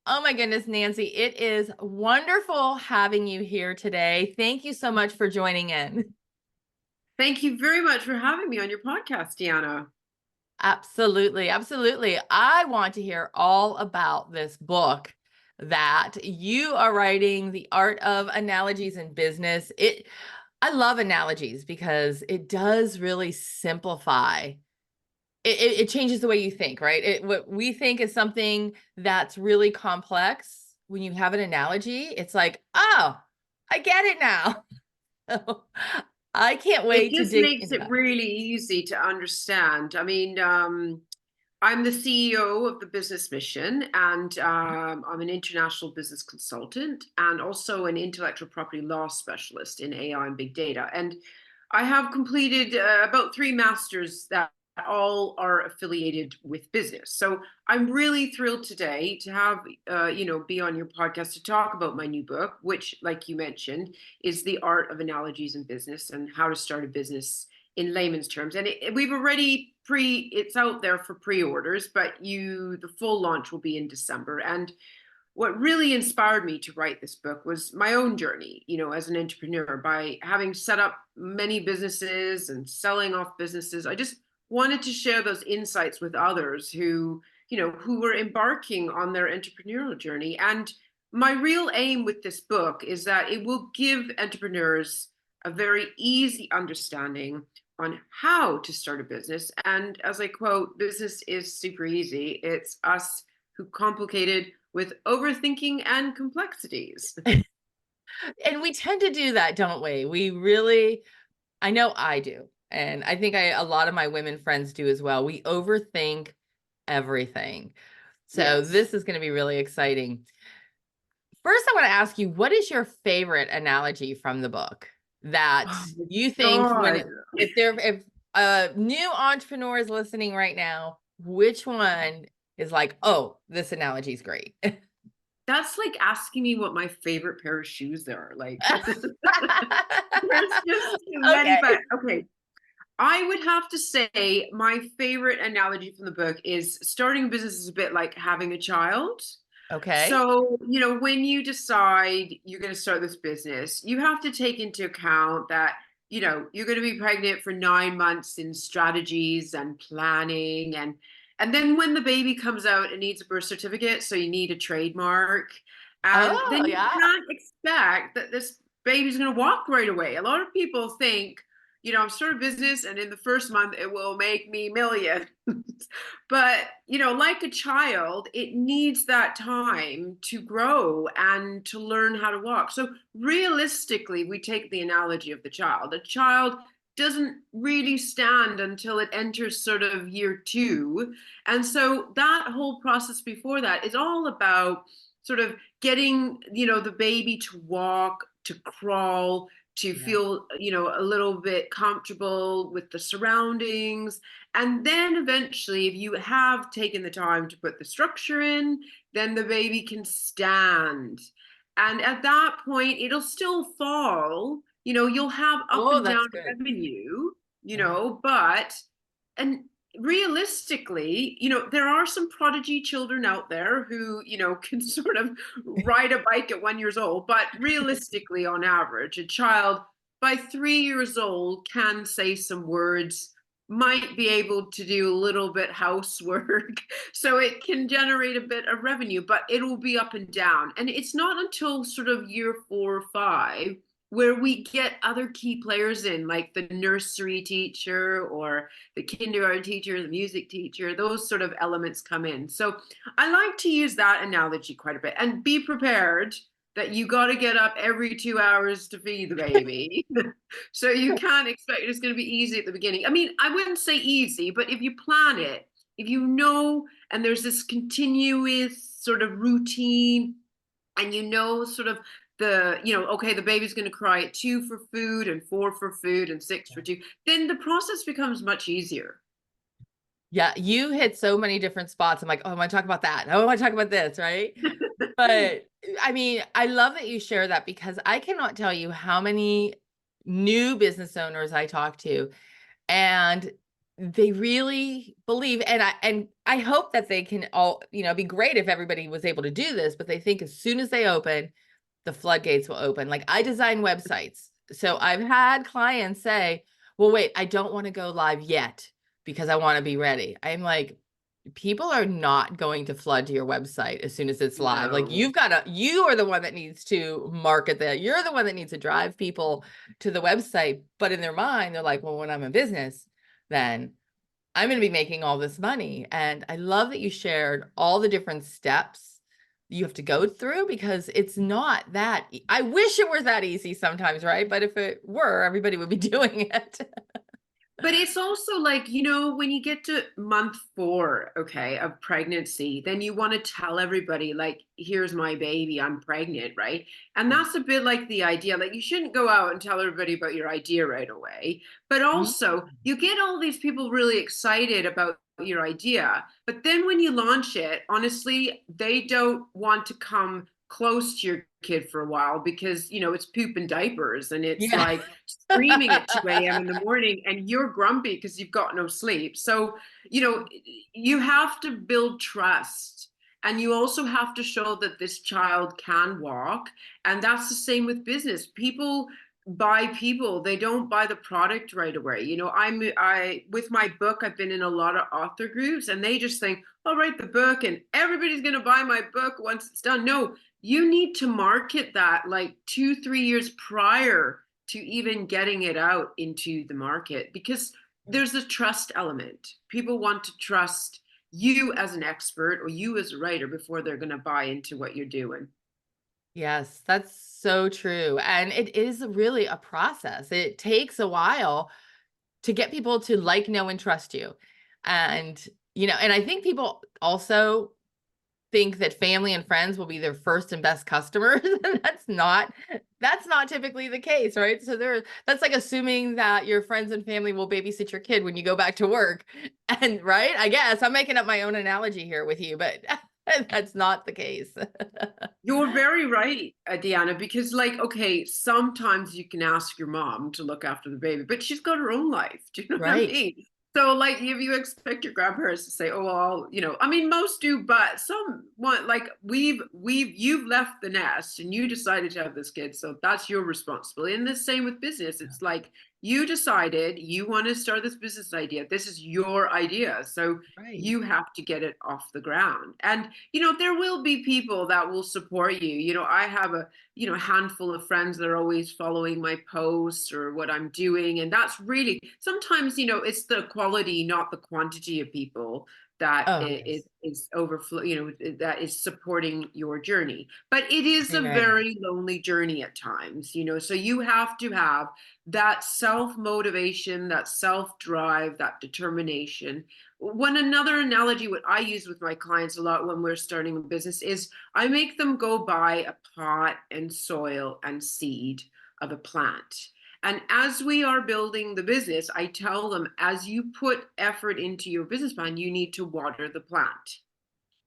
Oh my goodness, Nancy, it is wonderful having you here today. Thank you so much for joining in. Thank you very much for having me on your podcast, Deanna. Absolutely, absolutely. I want to hear all about this book that you are writing, The Art of Analogies in Business. I love analogies because it does really simplify. It changes the way you think, right? What we think is something that's really complex. When you have an analogy, it's like, oh, I get it now. So, I can't It wait to just dig makes into it that. really easy to understand. I'm the CEO of the Business Mission, and I'm an international business consultant and also an intellectual property law specialist in AI and big data. And I have completed about three masters that all are affiliated with business. So I'm really thrilled today to have be on your podcast to talk about my new book, which, like you mentioned, is The Art of Analogies in Business and how to start a business in layman's terms. And we've already it's out there for pre-orders, but the full launch will be in December. And what really inspired me to write this book was my own journey, as an entrepreneur. By having set up many businesses and selling off businesses, I just wanted to share those insights with others who were embarking on their entrepreneurial journey. And my real aim with this book is that it will give entrepreneurs a very easy understanding on how to start a business. And as I quote, business is super easy. It's us who complicated with overthinking and complexities. And we tend to do that, don't we? We really, I know I do. And I think a lot of my women friends do as well. We overthink everything. So Yes. this is going to be really exciting. First, I want to ask you, what is your favorite analogy from the book that Oh my you think God. if a new entrepreneur is listening right now, which one is like, oh, this analogy is great? That's like asking me what my favorite pair of shoes are. Like, there's just too many. Okay. But okay, I would have to say my favorite analogy from the book is starting a business is a bit like having a child. Okay. So, when you decide you're going to start this business, you have to take into account that, you're going to be pregnant for 9 months in strategies and planning. And then when the baby comes out, it needs a birth certificate. So you need a trademark. And Oh, then you yeah. can't expect that this baby's going to walk right away. A lot of people think, I'm starting a business and in the first month it will make me millions. But, like a child, it needs that time to grow and to learn how to walk. So, realistically, we take the analogy of the child. A child doesn't really stand until it enters sort of year two. And so, that whole process before that is all about sort of getting, the baby to walk, to crawl, to Yeah. feel, a little bit comfortable with the surroundings. And then eventually, if you have taken the time to put the structure in, then the baby can stand. And at that point, it'll still fall. You'll have up Oh, and down that's good. revenue, Yeah. but, and realistically, there are some prodigy children out there who, can sort of ride a bike at 1 year old. But realistically, on average, a child by 3 years old can say some words, might be able to do a little bit housework. So it can generate a bit of revenue, but it will be up and down. And it's not until sort of year 4 or 5 where we get other key players in, like the nursery teacher or the kindergarten teacher, the music teacher. Those sort of elements come in. So I like to use that analogy quite a bit. And be prepared that you got to get up every 2 hours to feed the baby. So you can't expect it's going to be easy at the beginning. I mean, I wouldn't say easy, but if you plan it, if you know, and there's this continuous sort of routine, and sort of okay, the baby's going to cry at 2 for food and 4 for food and 6 for 2, then the process becomes much easier. Yeah, you hit so many different spots. I'm like, oh, I want to talk about that. Oh, I want to talk about this, right? But I mean, I love that you share that because I cannot tell you how many new business owners I talk to, and they really believe, and I hope that they can all, be great if everybody was able to do this, but they think as soon as they open, the floodgates will open. Like, I design websites. So I've had clients say, well, wait, I don't want to go live yet because I want to be ready. I'm like, people are not going to flood to your website as soon as it's live. Like, No. you are the one that needs to market that. You're the one that needs to drive people to the website. But in their mind, they're like, well, when I'm in business, then I'm going to be making all this money. And I love that you shared all the different steps you have to go through, because it's not that, I wish it were that easy sometimes, right? But if it were, everybody would be doing it. But it's also like, when you get to month 4, okay, of pregnancy, then you want to tell everybody, like, here's my baby, I'm pregnant, right? And that's a bit like the idea, like, you shouldn't go out and tell everybody about your idea right away. But Mm. also, you get all these people really excited about your idea. But then when you launch it, honestly, they don't want to come close to your kid for a while because it's poop and diapers and it's Yeah. like screaming at 2 a.m. in the morning and you're grumpy because you've got no sleep. So, you have to build trust, and you also have to show that this child can walk. And that's the same with business. People buy people, they don't buy the product right away. I with my book, I've been in a lot of author groups and they just think, I'll write the book and everybody's going to buy my book once it's done. No, you need to market that like 2-3 years prior to even getting it out into the market, because there's a trust element. People want to trust you as an expert or you as a writer before they're going to buy into what you're doing. Yes, that's so true. And it is really a process. It takes a while to get people to like, know, and trust you. And, and I think people also think that family and friends will be their first and best customers. And that's not typically the case, right? So that's like assuming that your friends and family will babysit your kid when you go back to work. And right, I guess I'm making up my own analogy here with you, but that's not the case. You're very right, Deanna, because, like, okay, sometimes you can ask your mom to look after the baby, but she's got her own life. Do you know what I Right. mean? So, like, if you expect your grandparents to say, "Oh, well, I mean, most do, but some want, like, you've left the nest and you decided to have this kid, so that's your responsibility." And the same with business. It's like you decided you want to start this business idea. This is your idea, so Right. you have to get it off the ground. And there will be people that will support you. I have a handful of friends that are always following my posts or what I'm doing, and that's really sometimes it's the quality, not the quantity of people that Oh, is yes. is overflow, that is supporting your journey. But it is a Amen. very lonely journey at times, so you have to have that self motivation, that self drive, that determination. One another analogy what I use with my clients a lot when we're starting a business is I make them go buy a pot and soil and seed of a plant. And as we are building the business, I tell them, as you put effort into your business plan, you need to water the plant.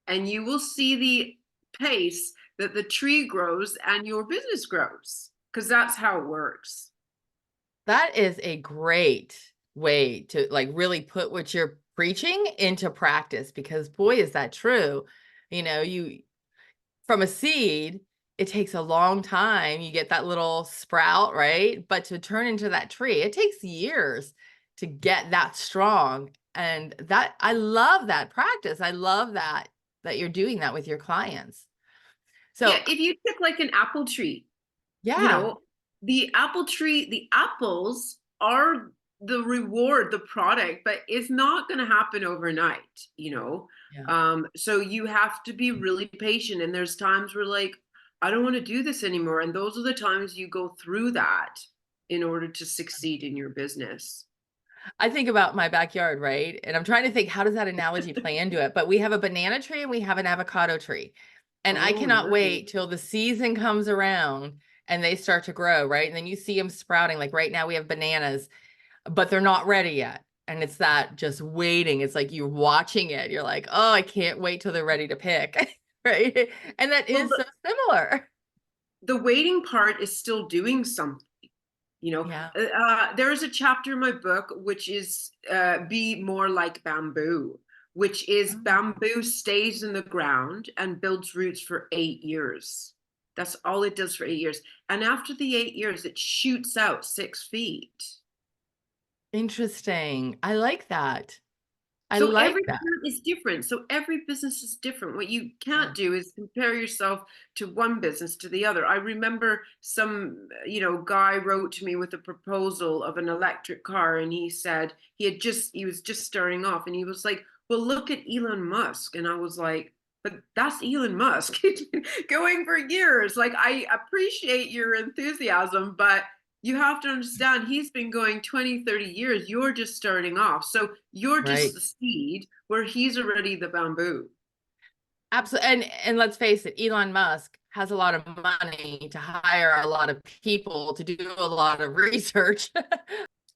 And you will see the pace that the tree grows and your business grows, because that's how it works. That is a great way to like really put what you're preaching into practice, because boy, is that true. You from a seed, it takes a long time. You get that little sprout, right? But to turn into that tree, it takes years to get that strong. And that I love that practice. I love that you're doing that with your clients. Yeah, So, if you took like an apple tree, you yeah. know, the apple tree, the apples are the reward, the product, but it's not going to happen overnight. Yeah. So you have to be really patient. And there's times where, like, I don't want to do this anymore. And those are the times you go through that in order to succeed in your business. I think about my backyard, right? And I'm trying to think, how does that analogy play into it? But we have a banana tree and we have an avocado tree. And I Oh, cannot nice. wait till the season comes around and they start to grow, right? And then you see them sprouting. Like right now we have bananas, but they're not ready yet. And it's that just waiting. It's like you're watching it. You're like, oh, I can't wait till they're ready to pick. Right. And that Well, is so similar. the waiting part is still doing something. Yeah. There is a chapter in my book which is be more like bamboo, which is Oh, bamboo stays in the ground and builds roots for 8 years. That's all it does for 8 years. And after the 8 years, it shoots out 6 feet. interesting. I like that. I So like every that. plant is different. So every business is different. What you Yeah. can't do is compare yourself to one business to the other. I remember some, guy wrote to me with a proposal of an electric car, and he said he was just starting off, and he was like, "Well, look at Elon Musk," and I was like, "But that's Elon Musk. He's been going for years. Like, I appreciate your enthusiasm, but." You have to understand he's been going 20, 30 years. You're just starting off. So you're just Right. the seed where he's already the bamboo. Absolutely. And let's face it, Elon Musk has a lot of money to hire a lot of people to do a lot of research.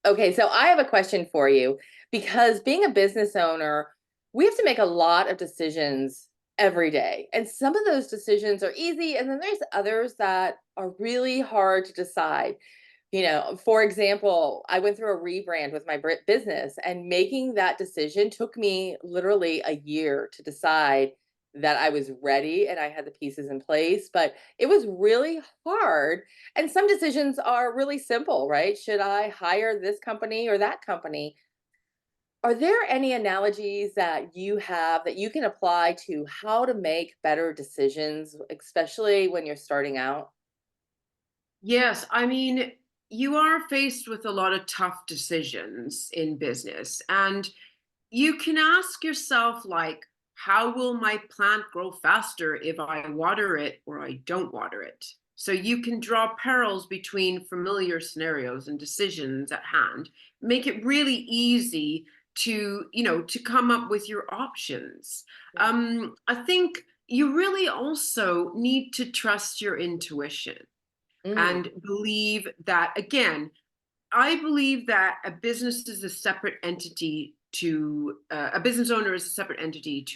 Okay, so I have a question for you because being a business owner, we have to make a lot of decisions every day. And some of those decisions are easy, and then there's others that are really hard to decide. For example, I went through a rebrand with my business, and making that decision took me literally a year to decide that I was ready and I had the pieces in place. But it was really hard. And some decisions are really simple, right? Should I hire this company or that company? Are there any analogies that you have that you can apply to how to make better decisions, especially when you're starting out? Yes, I mean, you are faced with a lot of tough decisions in business. And you can ask yourself, like, how will my plant grow faster if I water it or I don't water it? So you can draw parallels between familiar scenarios and decisions at hand, make it really easy to come up with your options. Yeah. I think you really also need to trust your intuition Mm, and believe that, again, I believe that a business owner is a separate entity to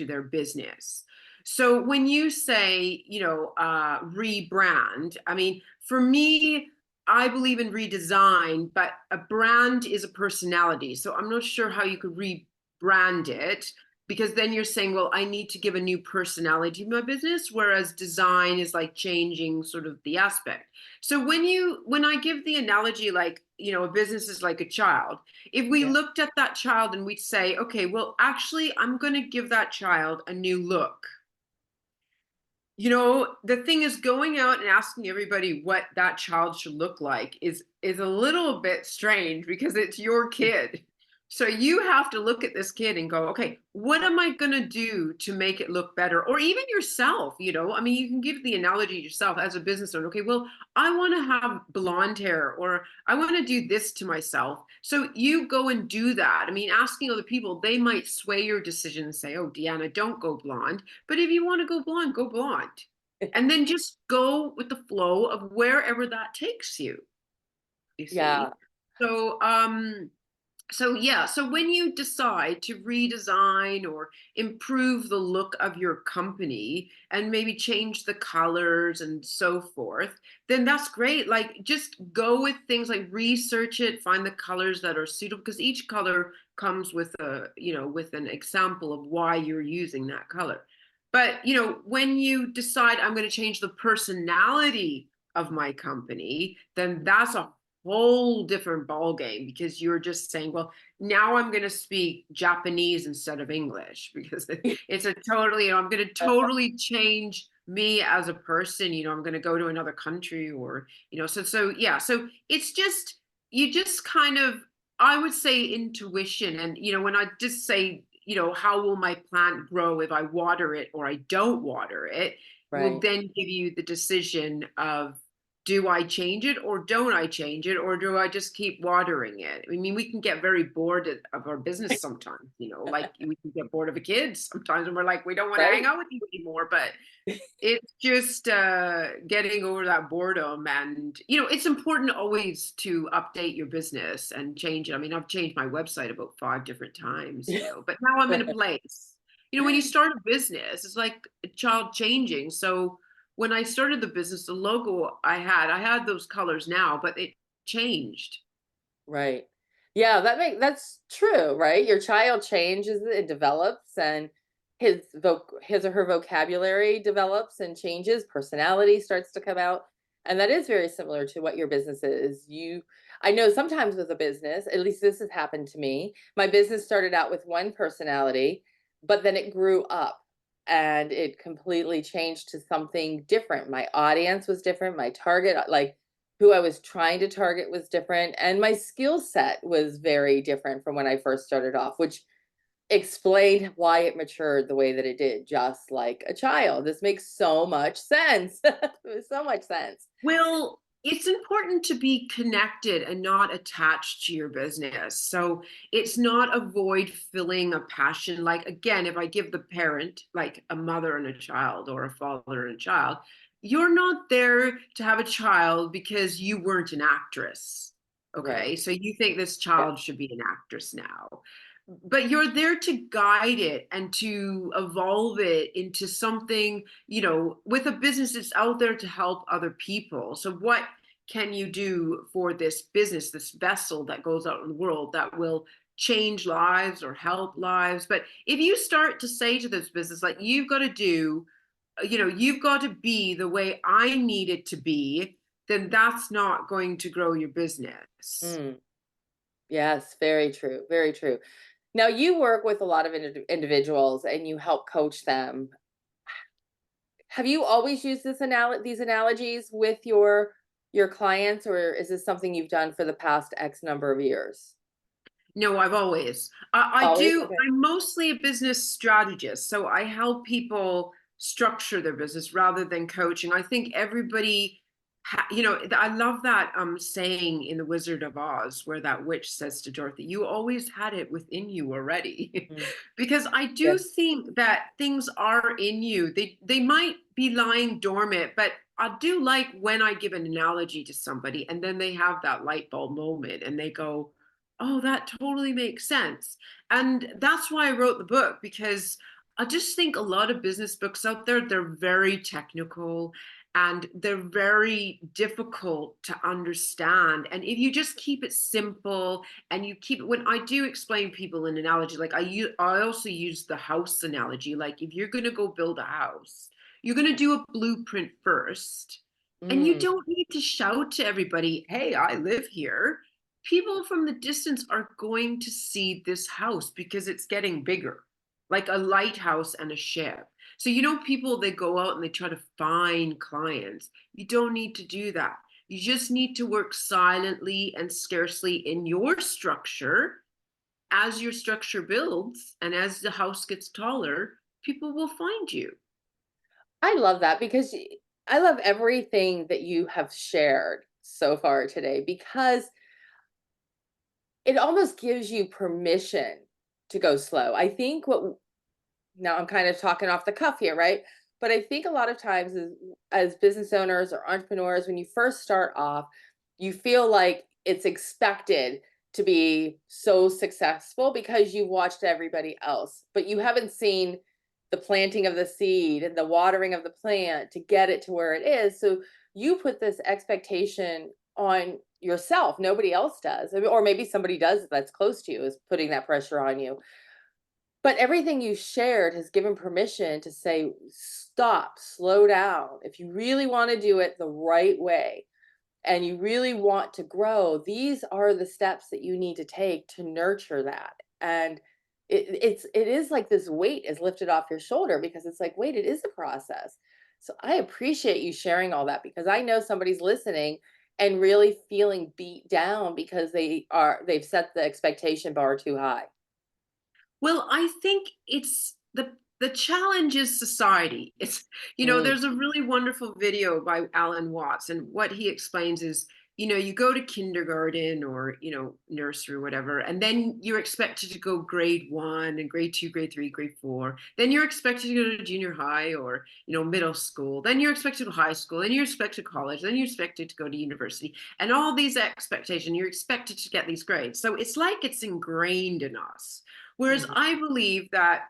their business. So when you say, rebrand, I mean, for me, I believe in redesign, but a brand is a personality. So I'm not sure how you could rebrand it, because then you're saying, well, I need to give a new personality to my business, whereas design is like changing sort of the aspect. So when I give the analogy, like, a business is like a child, if we yeah. looked at that child and we'd say, okay, well, actually, I'm going to give that child a new look. The thing is, going out and asking everybody what that child should look like is a little bit strange because it's your kid. So you have to look at this kid and go, okay, what am I going to do to make it look better? Or even yourself, I mean, you can give the analogy yourself as a business owner. Okay, well, I want to have blonde hair, or I want to do this to myself. So you go and do that. I mean, asking other people, they might sway your decision and say, oh, Deanna, don't go blonde. But if you want to go blonde. And then just go with the flow of wherever that takes you, you Yeah. see. So yeah, so when you decide to redesign or improve the look of your company and maybe change the colors and so forth, then that's great. Like, just go with things, like research it, find the colors that are suitable, because each color comes with with an example of why you're using that color. But, when you decide, I'm going to change the personality of my company, then that's a whole different ball game, because you're just saying, well, now I'm going to speak Japanese instead of English, because it's a totally, I'm going to totally change me as a person. I'm going to go to another country, or, so yeah. So it's just, you just kind of, I would say, intuition. And, when I just say, how will my plant grow if I water it or I don't water it, will Right. then give you the decision of, do I change it or don't I change it, or do I just keep watering it? I mean, we can get very bored of our business sometimes, like we can get bored of a kid sometimes, and we're like, we don't want to hang Right. out with you anymore. But it's just getting over that boredom. And, it's important always to update your business and change it. I mean, I've changed my website about 5 different times, but now I'm in a place. When you start a business, it's like a child changing. So when I started the business, the logo I had those colors now, but changed. Right. Yeah, that's true, right? Your child changes, it develops, and his or her vocabulary develops and changes, personality starts to come out. And that is very similar to what your business is. I know sometimes with a business, at least this has happened to me. My business started out with one personality, but then it grew up and it completely changed to something different. My audience was different, my target, like who I was trying to target was different, and my skill set was very different from when I first started off, which explained why it matured the way that it did, just like a child. This makes so much sense. So much sense. Well, it's important to be connected and not attached to your business. So it's not avoid filling a passion. Like, again, if I give the parent, like a mother and a child or a father and a child, you're not there to have a child because you weren't an actress. Right. Okay. So you think this Yeah. child should be an actress now, but you're there to guide it and to evolve it into something, with a business that's out there to help other people. So what can you do for this business, this vessel that goes out in the world that will change lives or help lives? But if you start to say to this business, like, you've got to do, you've got to be the way I need it to be, then that's not going to grow your business. Mm, yes, very true. Very true. Now you work with a lot of individuals and you help coach them. Have you always used these analogies with your clients, or is this something you've done for the past X number of years? No, I've always. I Always? do. Okay. I'm mostly a business strategist, so I help people structure their business rather than coaching. I think everybody, I love that saying in The Wizard of Oz, where that witch says to Dorothy, "You always had it within you already," Mm, because I yeah. do think that things are in you. They might be lying dormant, but I do like when I give an analogy to somebody, and then they have that light bulb moment, and they go, oh, that totally makes sense. And that's why I wrote the book, because I just think a lot of business books out there, they're very technical and they're very difficult to understand. And if you just keep it simple and you keep it, when I do explain people an analogy, like I also use the house analogy. Like, if you're going to go build a house, you're going to do a blueprint first. And you Mm, don't need to shout to everybody, hey, I live here. People from the distance are going to see this house because it's getting bigger, like a lighthouse and a ship. So, people, they go out and they try to find clients. You don't need to do that. You just need to work silently and scarcely in your structure. As your structure builds and as the house gets taller, people will find you. I love that because I love everything that you have shared so far today, because it almost gives you permission to go slow. I think what now I'm kind of talking off the cuff here, right? But I think a lot of times as business owners or entrepreneurs, when you first start off, you feel like it's expected to be so successful because you've watched everybody else, but you haven't seen the planting of the seed and the watering of the plant to get it to where it is. So you put this expectation on yourself. Nobody else does. I mean, or maybe somebody does that's close to you is putting that pressure on you, but everything you shared has given permission to say, stop, slow down. If you really want to do it the right way and you really want to grow, these are the steps that you need to take to nurture that. And it is like this weight is lifted off your shoulder because it's like, wait, it is a process. So I appreciate you sharing all that, because I know somebody's listening and really feeling beat down because they've set the expectation bar too high. Well, I think it's the challenge is society. It's, Mm, there's a really wonderful video by Alan Watts, and what he explains is, you go to kindergarten or, nursery or whatever, and then you're expected to go grade 1 and grade 2, grade 3, grade 4. Then you're expected to go to junior high or, middle school. Then you're expected to go to high school. Then you're expected to college. Then you're expected to go to university. And all these expectations, you're expected to get these grades. So it's like it's ingrained in us. Whereas mhm, I believe that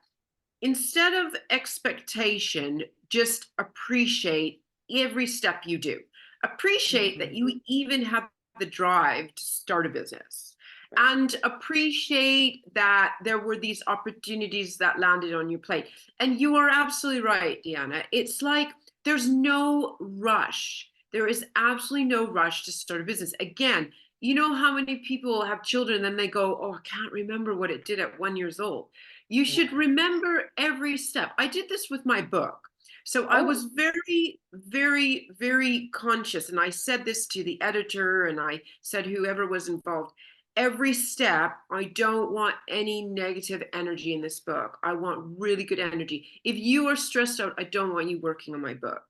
instead of expectation, just appreciate every step you do. Appreciate that mhm, you even have the drive to start a business Right. and appreciate that there were these opportunities that landed on your plate. And you are absolutely right, Deanna. It's like there's no rush. There is absolutely no rush to start a business. Again, you know how many people have children and then they go, oh, I can't remember what it did at 1 year old. You Yeah. should remember every step. I did this with my book. So I Oh, was very, very, very conscious. And I said this to the editor and I said whoever was involved. Every step, I don't want any negative energy in this book. I want really good energy. If you are stressed out, I don't want you working on my book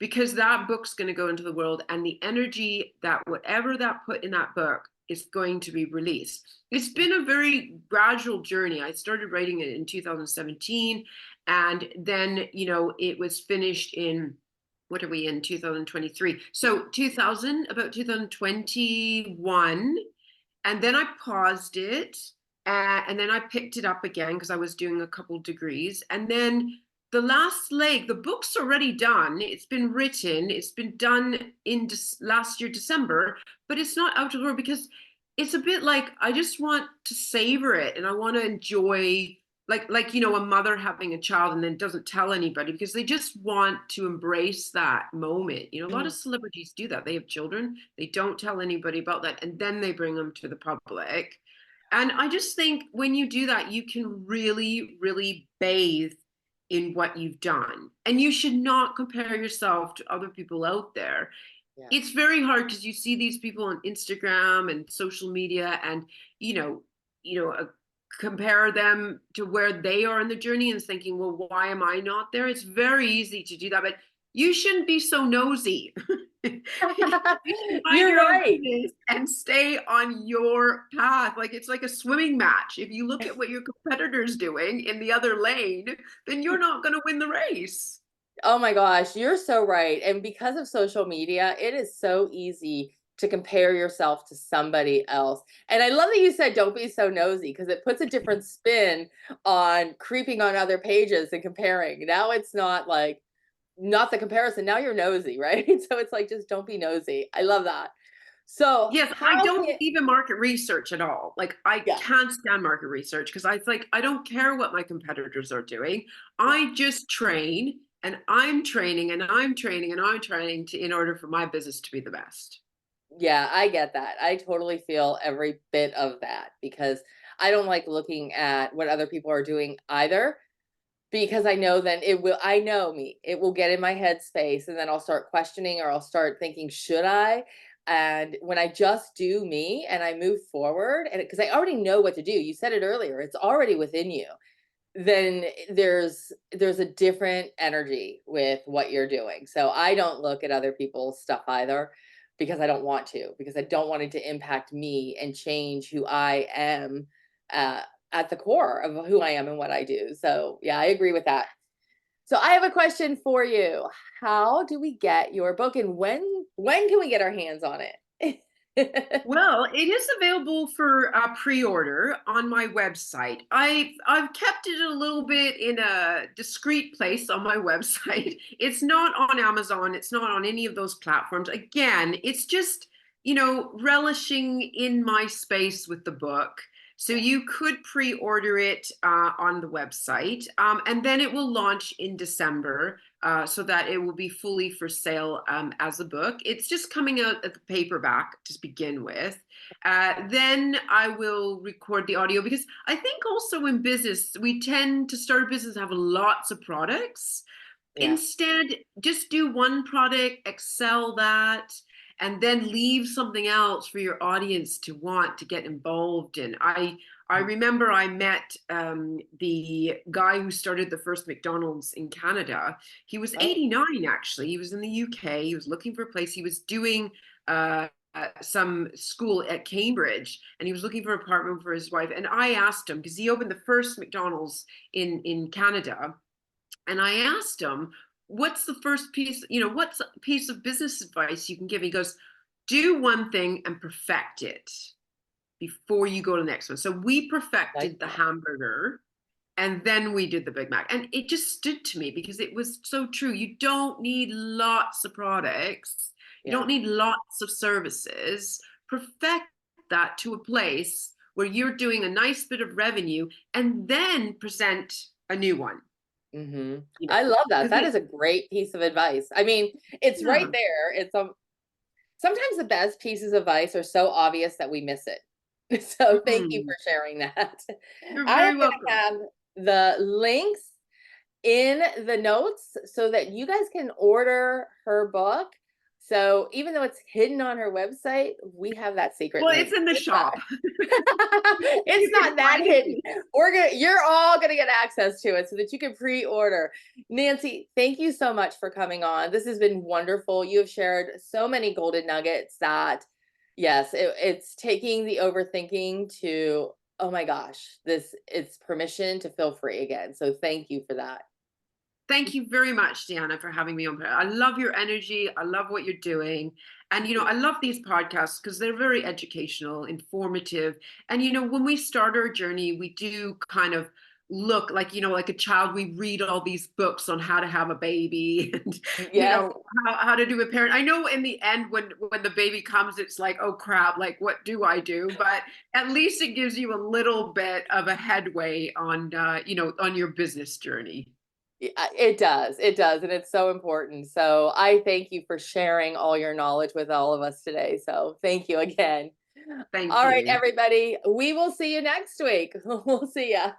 because that book's going to go into the world and the energy that whatever that put in that book is going to be released. It's been a very gradual journey. I started writing it in 2017 and then, it was finished in what are we in 2023? So about 2021 and then I paused it and then I picked it up again because I was doing a couple degrees. And then the last leg, the book's already done. It's been written. It's been done in last year, December, but it's not out to the world because it's a bit like I just want to savor it and I want to enjoy like a mother having a child and then doesn't tell anybody because they just want to embrace that moment. A lot of mm, celebrities do that. They have children, they don't tell anybody about that, and then they bring them to the public. And I just think when you do that, you can really, really bathe in what you've done. And you should not compare yourself to other people out there. yeah. It's very hard because you see these people on Instagram and social media and you know compare them to where they are in the journey and thinking, well, why am I not there? It's very easy to do that, but you shouldn't be so nosy. You should mind You're your own right. business and stay on your path. Like it's like a swimming match. If you look at what your competitor's doing in the other lane, then you're not going to win the race. Oh my gosh, you're so right. And because of social media, it is so easy to compare yourself to somebody else. And I love that you said don't be so nosy because it puts a different spin on creeping on other pages and comparing. Now it's not like not the comparison. Now you're nosy, right? So it's like just don't be nosy. I love that. So Yes, I how don't can believe in market research at all. Like I yeah, can't stand market research because I think I don't care what my competitors are doing. yeah. I just train and I'm training and I'm training and I'm training in order for my business to be the best. Yeah, I get that. I totally feel every bit of that because I don't like looking at what other people are doing either because I know then I know me, it will get in my head space and then I'll start questioning or I'll start thinking, should I? And when I just do me and I move forward, and because I already know what to do, you said it earlier, it's already within you, then there's a different energy with what you're doing. So I don't look at other people's stuff either because I don't want to, because I don't want it to impact me and change who I am uh, at the core of who I am and what I do. So yeah, I agree with that. So I have a question for you. How do we get your book and when can we get our hands on it? Well, it is available for pre-order on my website. I've kept it a little bit in a discreet place on my website. It's not on Amazon. It's not on any of those platforms. Again, it's just, relishing in my space with the book. So Yeah. you could pre-order it on the website, and then it will launch in December so that it will be fully for sale as a book. It's just coming out at the paperback to begin with. Then I will record the audio because I think also in business, we tend to start a business have lots of products. Yeah. Instead, just do one product, excel that, and then leave something else for your audience to want to get involved in. I remember I met the guy who started the first McDonald's in Canada. He was Oh, 89, actually. He was in the UK. He was looking for a place. He was doing some school at Cambridge, and he was looking for an apartment for his wife. And I asked him because he opened the first McDonald's in Canada. And I asked him, what's the first piece, what's a piece of business advice you can give? He goes, do one thing and perfect it before you go to the next one. So we like perfected the that. hamburger and then we did the Big Mac. And it just stood to me because it was so true. You don't need lots of products. You Yeah. don't need lots of services. perfect that to a place where you're doing a nice bit of revenue and then present a new one, Hmm. you know, I love that. because That is a great piece of advice. I mean, it's right yeah. there. It's sometimes the best pieces of advice are so obvious that we miss it. So thank you Mm, for sharing that. you're I am very going to welcome. have the links in the notes so that you guys can order her book. So even though it's hidden on her website, we have that secret Well, it's link. in the It's not, shop. it's You can not that find hidden. it. You're all gonna get access to it so that you can pre-order. Nancy, thank you so much for coming on. This has been wonderful. You have shared so many golden nuggets that, yes, it's taking the overthinking to, oh my gosh, it's permission to feel free again. So thank you for that. Thank you very much, Deanna, for having me on. I love your energy. I love what you're doing. And, I love these podcasts because they're very educational, informative. And, when we start our journey, we do kind of look like, like a child, we read all these books on how to have a baby and, Yes. how to do a parent. I know in the end, when the baby comes, it's like, oh crap, like, what do I do? But at least it gives you a little bit of a headway on, on your business journey. It does. It does. And it's so important. So I thank you for sharing all your knowledge with all of us today. So thank you again. Thank All right, you. everybody. We will see you next week. We'll see ya.